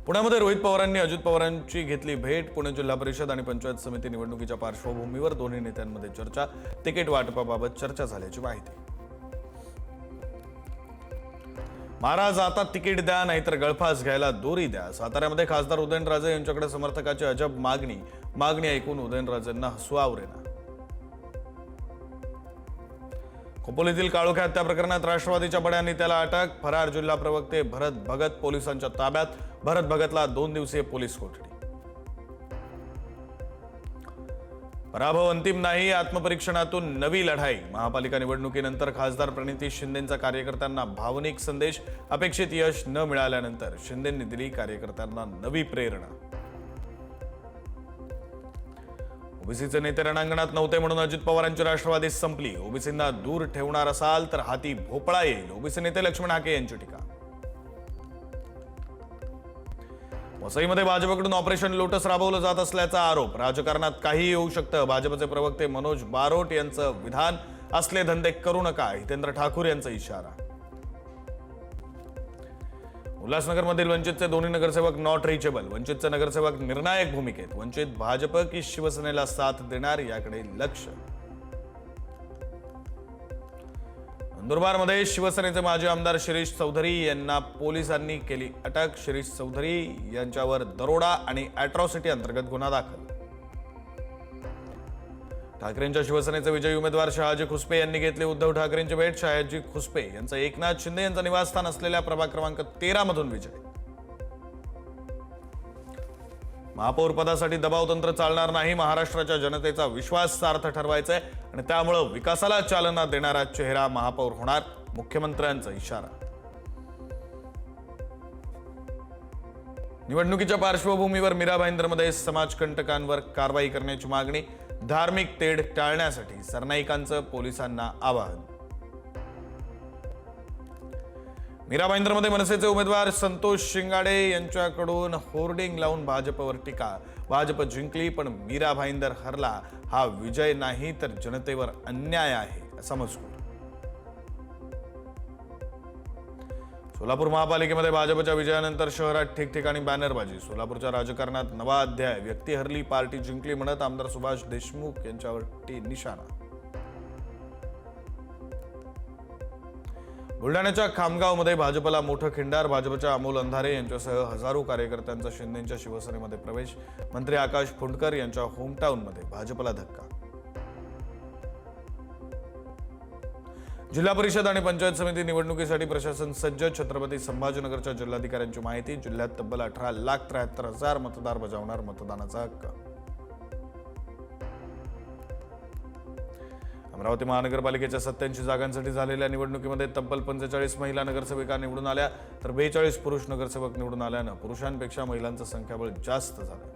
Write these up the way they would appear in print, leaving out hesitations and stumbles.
पुण्यामध्ये रोहित पवारांनी अजित पवारांची घेतली भेट. पुणे जिल्हा परिषद आणि पंचायत समिती निवडणुकीच्या पार्श्वभूमीवर दोन्ही नेत्यांमध्ये चर्चा. तिकीट वाटपाबाबत चर्चा झाल्याची माहिती. महाराज आता तिकीट द्या नाहीतर गळफास घ्यायला दोरी द्या. साताऱ्यामध्ये खासदार उदयनराजे यांच्याकडे समर्थकाची अजब मागणी ऐकून उदयनराजेंना हसू आवरेना. खोपोलीतील काळोख्या हत्या प्रकरणात राष्ट्रवादीच्या बड्या नेत्याला अटक. फरार जिल्हा प्रवक्ते भरत भगत पोलिसांच्या ताब्यात. भरत भगतला 2 दिवसीय पोलीस कोठडी. पराभव अंतिम नाही, आत्मपरीक्षणातून नवी लढाई. महापालिका निवडणुकीनंतर खासदार प्रणिती शिंदेंचा कार्यकर्त्यांना भावनिक संदेश. अपेक्षित यश न मिळाल्यानंतर शिंदेंनी दिली कार्यकर्त्यांना नवी प्रेरणा. ओबीसीचे नेते रणांगणात नव्हते म्हणून अजित पवारांची राष्ट्रवादी संपली. ओबीसींना दूर ठेवणार असाल तर हाती भोपळा येईल. ओबीसी नेते लक्ष्मण हाके यांची टीका. वसईमध्ये भाजपकडून ऑपरेशन लोटस राबवलं जात असल्याचा आरोप. राजकारणात काहीही होऊ शकतं. भाजपचे प्रवक्ते मनोज बारोट यांचं विधान. असले धंदे करू नका, हितेंद्र ठाकूर यांचा इशारा. उल्हासनगरमधील वंचितचे दोन्ही नगरसेवक नॉट रिचेबल. वंचितचे नगरसेवक निर्णायक भूमिकेत. वंचित भाजप की शिवसेनेला साथ देणार याकडे लक्ष. नंदुरबारमध्ये शिवसेनेचे माजी आमदार शिरीष चौधरी यांना पोलिसांनी केली अटक. शिरीष चौधरी यांच्यावर दरोडा आणि अॅट्रॉसिटी अंतर्गत गुन्हा दाखल. ठाकरेंच्या शिवसेनेचे विजयी उमेदवार शहाजी खुसपे यांनी घेतली उद्धव ठाकरेंची भेट. शहाजी खुसपे यांचा एकनाथ शिंदे यांचं निवासस्थान असलेल्या प्रभाग क्रमांक 13 मधून विजय. महापौर पदासाठी दबाव तंत्र चालणार नाही. महाराष्ट्राच्या जनतेचा विश्वास सार्थ ठरवायचा आहे आणि त्यामुळे विकासाला चालना देणारा चेहरा महापौर होणार, मुख्यमंत्र्यांचा इशारा. निवडणुकीच्या पार्श्वभूमीवर मीरा भाईंदरमध्ये समाजकंटकांवर कारवाई करण्याची मागणी. धार्मिक तेढ टाळण्यासाठी सरनाईकांचं पोलिसांना आवाहन. मीरा भाईंदरमध्ये मनसेचे उमेदवार संतोष शिंगाडे यांच्याकडून होर्डिंग लावून भाजपवर टीका. भाजप जिंकली पण मीरा भाईंदर हरला. हा विजय नाही तर जनतेवर अन्याय आहे असा मजकूर. सोलापूर महापालिकेमध्ये भाजपच्या विजयानंतर शहरात ठिकठिकाणी बॅनरबाजी. सोलापूरच्या राजकारणात नवा अध्याय. व्यक्ती हरली पार्टी जिंकली म्हणत आमदार सुभाष देशमुख यांच्यावर निशाणा. बुलढाण्याच्या खामगावमध्ये भाजपला मोठं खिंडार. भाजपच्या अमोल अंधारे यांच्यासह हजारो कार्यकर्त्यांचा शिंदेंच्या शिवसेनेमध्ये प्रवेश. मंत्री आकाश फुंडकर यांच्या होमटाऊनमध्ये भाजपला धक्का. जिल्हा परिषद आणि पंचायत समिती निवडणुकीसाठी प्रशासन सज्ज. छत्रपती संभाजीनगरच्या जिल्हाधिकाऱ्यांची माहिती. जिल्ह्यात तब्बल 18,73,000 मतदार बजावणार मतदानाचा हक्क. अमरावती महानगरपालिकेच्या 87 जागांसाठी झालेल्या निवडणुकीमध्ये तब्बल 45 महिला नगरसेविका निवडून आल्या तर 42 पुरुष नगरसेवक निवडून आल्यानं पुरुषांपेक्षा महिलांचं संख्याबळ जास्त झालं.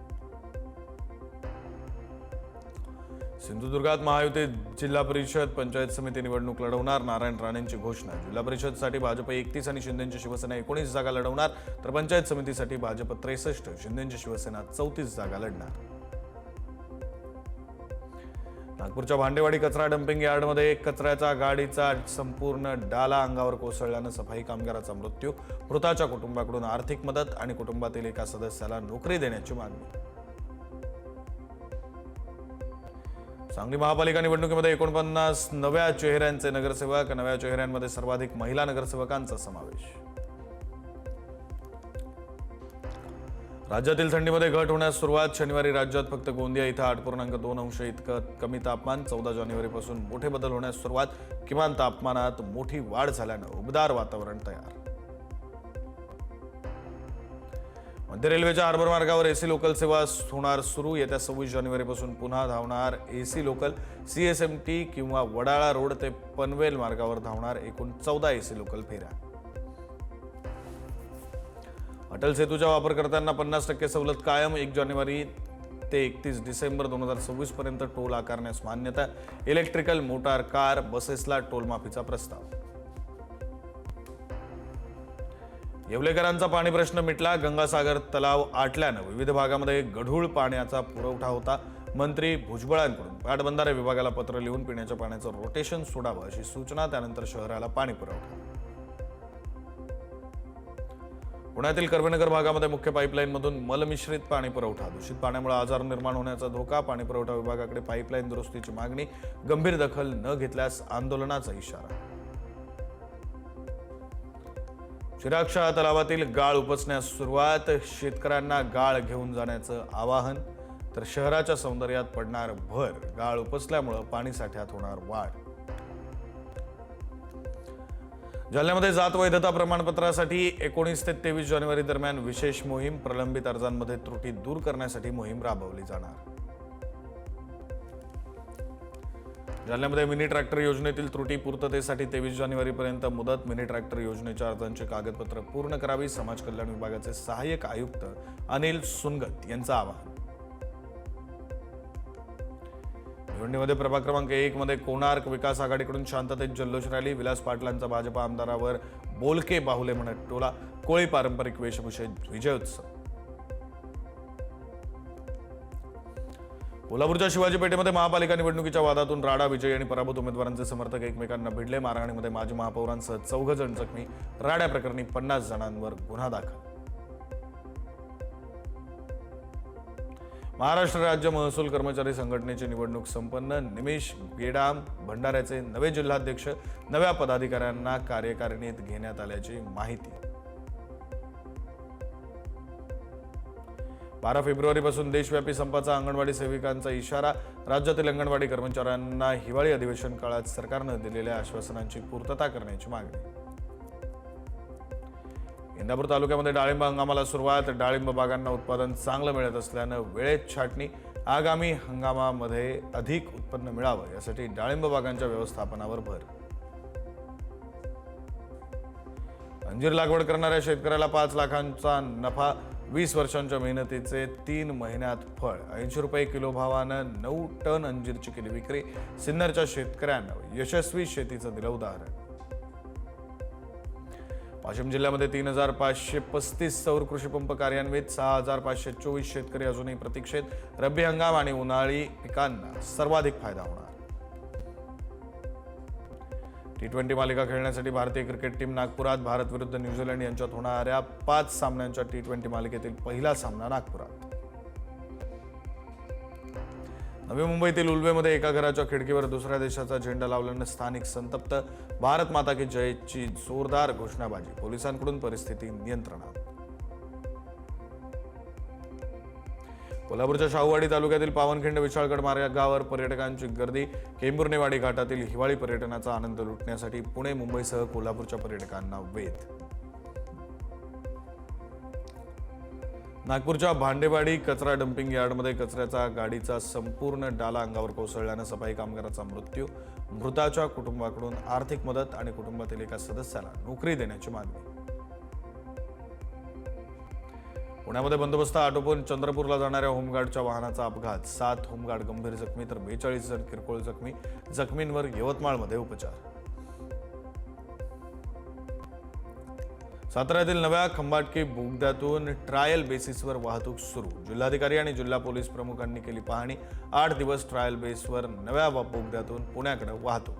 सिंधुदुर्गात महायुती जिल्हा परिषद पंचायत समिती निवडणूक लढवणार. नारायण राणेंची घोषणा. जिल्हा परिषदसाठी भाजप 31 आणि शिंदेची शिवसेना 19 जागा लढवणार तर पंचायत समितीसाठी भाजप 63, शिंदेची शिवसेना 34 जागा लढणार. नागपूरच्या भांडेवाडी कचरा डम्पिंग यार्डमध्ये कचऱ्याच्या गाडीचा संपूर्ण डाला अंगावर कोसळल्यानं सफाई कामगाराचा मृत्यू. मृताच्या कुटुंबाकडून आर्थिक मदत आणि कुटुंबातील एका सदस्याला नोकरी देण्याची मागणी. सांगली महापालिका निवडणुकीमध्ये 49 नव्या चेहऱ्यांचे नगरसेवक. नव्या चेहऱ्यांमध्ये सर्वाधिक महिला नगरसेवकांचा समावेश. राज्यातील थंडीमध्ये घट होण्यास सुरुवात. शनिवारी राज्यात फक्त गोंदिया इथं 8.2 अंश इतकं कमी तापमान. 14 जानेवारीपासून मोठे बदल होण्यास सुरुवात. किमान तापमानात मोठी वाढ झाल्यानं उबदार वातावरण तयार. मध्य रेल्वेच्या हार्बर मार्गावर एसी लोकल सेवा होणार सुरू. येत्या 26 जानेवारीपासून पुन्हा धावणार एसी लोकल. CSMT किंवा वडाळा रोड ते पनवेल मार्गावर धावणार एकूण 14 एसी लोकल फेऱ्या. अटल सेतूच्या वापरकर्त्यांना 50% सवलत कायम. 1 जानेवारी ते 31 डिसेंबर 2026 पर्यंत टोल आकारण्यास मान्यता. इलेक्ट्रिकल मोटार कार बसेसला टोल माफीचा प्रस्ताव. येवलेकरांचा पाणी प्रश्न मिटला. गंगासागर तलाव आटल्यानं विविध भागामध्ये गढूळ पाण्याचा पुरवठा होता. मंत्री भुजबळांकडून पाटबंधारे विभागाला पत्र लिहून पिण्याच्या पाण्याचं रोटेशन सोडावं अशी सूचना. त्यानंतर शहराला पाणी पुरवठा. पुण्यातील कर्वेनगर भागामध्ये मुख्य पाईपलाईनमधून मलमिश्रित पाणी पुरवठा, दूषित पाण्यामुळे आजार निर्माण होण्याचा धोका, पाणी पुरवठा विभागाकडे पाईपलाईन दुरुस्तीची मागणी, गंभीर दखल न घेतल्यास आंदोलनाचा इशारा. चिरागशाह तलावातील गाळ उपसण्यास सुरुवात, शेतकऱ्यांना गाळ घेऊन जाण्याचं आवाहन. तर शहराच्या सौंदर्यात पडणार भर, गाळ उपसल्यामुळे पाणी साठ्यात होणार वाढ. जालन्यामध्ये जात वैधता प्रमाणपत्रासाठी 19 ते 23 जानेवारी दरम्यान विशेष मोहीम, प्रलंबित अर्जांमध्ये त्रुटी दूर करण्यासाठी मोहीम राबवली जाणार. जालन्यामध्ये मिनी ट्रॅक्टर योजनेतील त्रुटी पूर्ततेसाठी 23 जानेवारीपर्यंत मुदत, मिनी ट्रॅक्टर योजनेच्या अर्जांची कागदपत्र पूर्ण करावी, समाज कल्याण विभागाचे सहाय्यक आयुक्त अनिल सुनगत यांचं आवाहन. भिवंडीमध्ये प्रभाग क्रमांक 1 मध्ये कोणार्क विकास आघाडीकडून शांततेत जल्लोष रॅली, विलास पाटलांचा भाजपा आमदारावर बोलके बाहुले म्हणत टोला, कोळी पारंपरिक वेशभूषेत विजयोत्सव. कोल्हापूरच्या शिवाजी पेठेमध्ये महापालिका निवडणुकीच्या वादातून राडा, विजयी आणि पराभूत उमेदवारांचे समर्थक एकमेकांना भिडले, मारहाणीमध्ये माजी महापौरांसह 14 जण जखमी, राड्या प्रकरणी 50 जणांवर गुन्हा दाखल. महाराष्ट्र राज्य महसूल कर्मचारी संघटनेची निवडणूक संपन्न, निमिष गेडाम भंडाऱ्याचे नवे जिल्हाध्यक्ष, नव्या पदाधिकाऱ्यांना कार्यकारिणीत घेण्यात आल्याची माहिती. 12 फेब्रुवारीपासून देशव्यापी संपाचा अंगणवाडी सेविकांचा इशारा, राज्यातील अंगणवाडी कर्मचाऱ्यांना हिवाळी अधिवेशन काळात सरकारनं दिलेल्या आश्वासनांची पूर्तता करण्याची मागणी. इंदापूर तालुक्यामध्ये डाळिंब हंगामाला सुरुवात, डाळिंब बागांना उत्पादन चांगलं मिळत असल्यानं वेळेत छाटणी, आगामी हंगामामध्ये अधिक उत्पन्न मिळावं यासाठी डाळिंब बागांच्या व्यवस्थापनावर भर. अंजीर लागवड करणाऱ्या शेतकऱ्याला 5 लाखांचा नफा, 20 वर्षांच्या मेहनतीचे 3 महिन्यात फळ, 80 रुपये किलो भावानं 9 टन अंजीरची केली विक्री, सिन्नरच्या शेतकऱ्यांना यशस्वी शेतीचं दिलं उदाहरण. वाशिम जिल्ह्यामध्ये 3,535 सौर कृषी पंप कार्यान्वित, 6,524 शेतकरी अजूनही प्रतीक्षेत, रब्बी हंगाम आणि उन्हाळी पिकांना सर्वाधिक फायदा होणार. T20 मालिका खेळण्यासाठी भारतीय क्रिकेट टीम नागपुरात, भारत विरुद्ध न्यूझीलंड यांच्यात होणाऱ्या 5 सामन्यांच्या T20 मालिकेतील पहिला सामना नागपुरात. नवी मुंबईतील उल्वेमध्ये एका घराच्या खिडकीवर दुसऱ्या देशाचा झेंडा लावल्यानं स्थानिक संतप्त, भारत माता की जयची जोरदार घोषणाबाजी, पोलिसांकडून परिस्थिती नियंत्रणात. कोल्हापूरच्या शाहूवाडी तालुक्यातील पावनखिंड विशाळगड मार्गावर पर्यटकांची गर्दी, केंबुर्नेवाडी घाटातील हिवाळी पर्यटनाचा आनंद लुटण्यासाठी पुणे मुंबईसह कोल्हापूरच्या पर्यटकांना वेध. नागपूरच्या भांडेवाडी कचरा डम्पिंग यार्डमध्ये कचऱ्याचा गाडीचा संपूर्ण डाला अंगावर कोसळल्यानं सफाई कामगाराचा मृत्यू, मृताच्या कुटुंबाकडून आर्थिक मदत आणि कुटुंबातील एका सदस्याला नोकरी देण्याची मागणी. पुण्यामध्ये बंदोबस्त आटोपून चंद्रपूरला जाणाऱ्या होमगार्डच्या वाहनाचा अपघात, 7 होमगार्ड गंभीर जखमी तर 42 जण किरकोळ जखमी, जखमींवर यवतमाळमध्ये उपचार. साताऱ्यातील नव्या खंबाटकी बोगद्यातून ट्रायल बेसिसवर वाहतूक सुरू, जिल्हाधिकारी आणि जिल्हा पोलीस प्रमुखांनी केली पाहणी, 8 दिवस ट्रायल बेसवर नव्या बोगद्यातून पुण्याकडे वाहतूक.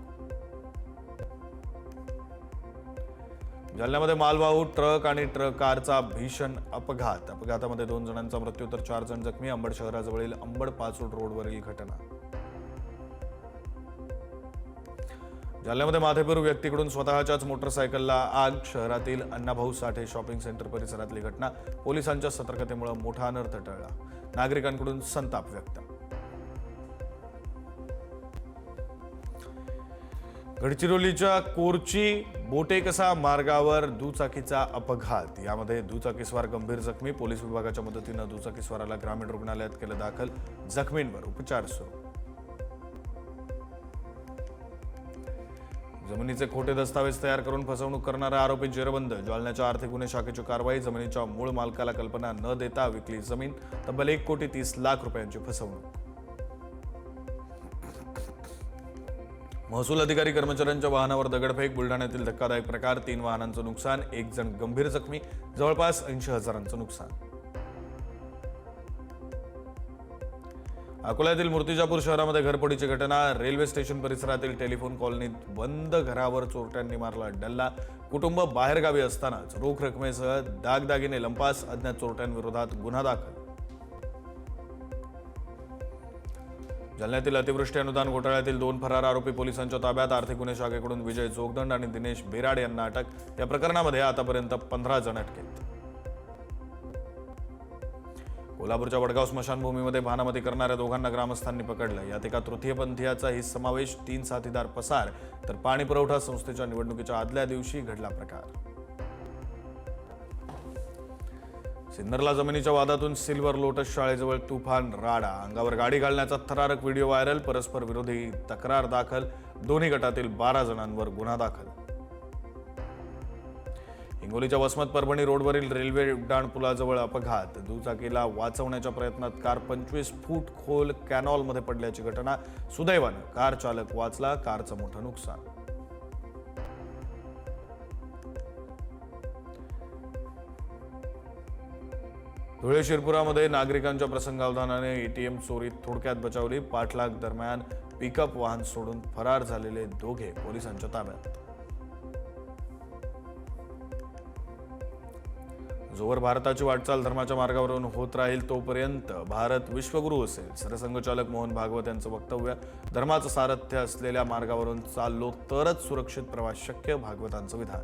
जालन्यामध्ये मालवाहू ट्रक आणि कारचा भीषण अपघात, अपघातामध्ये 2 जणांचा मृत्यू तर 4 जण जखमी, अंबड शहराजवळील अंबड पाचोड रोडवरील घटना. जालन्यामध्ये माथेपूर व्यक्तीकडून स्वतःच्याच मोटरसायकलला आग, शहरातील अण्णाभाऊ साठे शॉपिंग सेंटर परिसरातली घटना, पोलिसांच्या सतर्कतेमुळे मोठा अनर्थ टळला, नागरिकांकडून संताप व्यक्त. गडचिरोलीच्या कोरची बोटेकसा मार्गावर दुचाकीचा अपघात, यामध्ये दुचाकीस्वार गंभीर जखमी, पोलीस विभागाच्या मदतीनं दुचाकीस्वाराला ग्रामीण रुग्णालयात केलं दाखल, जखमींवर उपचार सुरू. जमिनीचे खोटे दस्तावेज तयार करून फसवणूक करणारा आरोपी जेरबंद, जालन्याच्या आर्थिक गुन्हे शाखेची कारवाई, जमिनीच्या मूळ मालकाला कल्पना न देता विकली जमीन, तब्बल 1,30,00,000 रुपयांची फसवणूक. महसूल अधिकारी कर्मचाऱ्यांच्या वाहनावर दगडफेक, बुलढाण्यातील धक्कादायक प्रकार, 3 वाहनांचं नुकसान, 1 जण गंभीर जखमी, जवळपास 80,000चं नुकसान. अकोल्यातील मूर्तिजापूर शहरामध्ये घरफोडीची घटना. रेल्वे स्टेशन परिसरातील टेलिफोन कॉलनीत बंद घरावर चोरट्यांनी मारला डल्ला. कुटुंब बाहेरगावी असतानाच रोख रकमेसह दागदागिने लंपास. अज्ञात चोरट्यांविरोधात गुन्हा दाखल. जालन्यातील अतिवृष्टी अनुदान घोटाळ्यातील 2 फरार आरोपी पोलिसांच्या ताब्यात. आर्थिक गुन्हे शाखेकडून विजय जोगदंड आणि दिनेश बेराड यांना अटक. या प्रकरणामध्ये आतापर्यंत 15 जण अटकेत. कोल्हापूरच्या वडगाव स्मशानभूमीमध्ये भानामती करणाऱ्या दोघांना ग्रामस्थांनी पकडलं. यात एका तृतीयपंथीयाचाही समावेश. 3 साथीदार पसार. तर पाणी पुरवठा संस्थेच्या निवडणुकीच्या आदल्या दिवशी घडला प्रकार. सिन्नरला जमिनीच्या वादातून सिल्वर लोटस शाळेजवळ तुफान राडा. अंगावर गाडी घालण्याचा थरारक व्हिडिओ व्हायरल. परस्पर विरोधी तक्रार दाखल. दोन्ही गटातील 12 जणांवर गुन्हा दाखल. हिंगोलीच्या वसमत परभणी रोडवरील रेल्वे उड्डाणपुलाजवळ अपघात. दुचाकीला वाचवण्याच्या प्रयत्नात कार 25 फूट खोल कॅनॉलमध्ये पडल्याची घटना. सुदैवानं कार चालक वाचला. कारचं मोठं नुकसान. धुळे शिरपुरामध्ये नागरिकांच्या प्रसंगावधानाने एटीएम चोरीत थोडक्यात बचावली. पाठलाग दरम्यान पिकअप वाहन सोडून फरार झालेले दोघे पोलिसांच्या ताब्यात. जोवर भारताची वाटचाल धर्माच्या मार्गावरून होत राहील तोपर्यंत भारत विश्वगुरू असेल. सरसंघचालक मोहन भागवत यांचं वक्तव्य. धर्माचं सारथ्य असलेल्या मार्गावरून चाललो तरच सुरक्षित प्रवास शक्य. भागवतांचं विधान.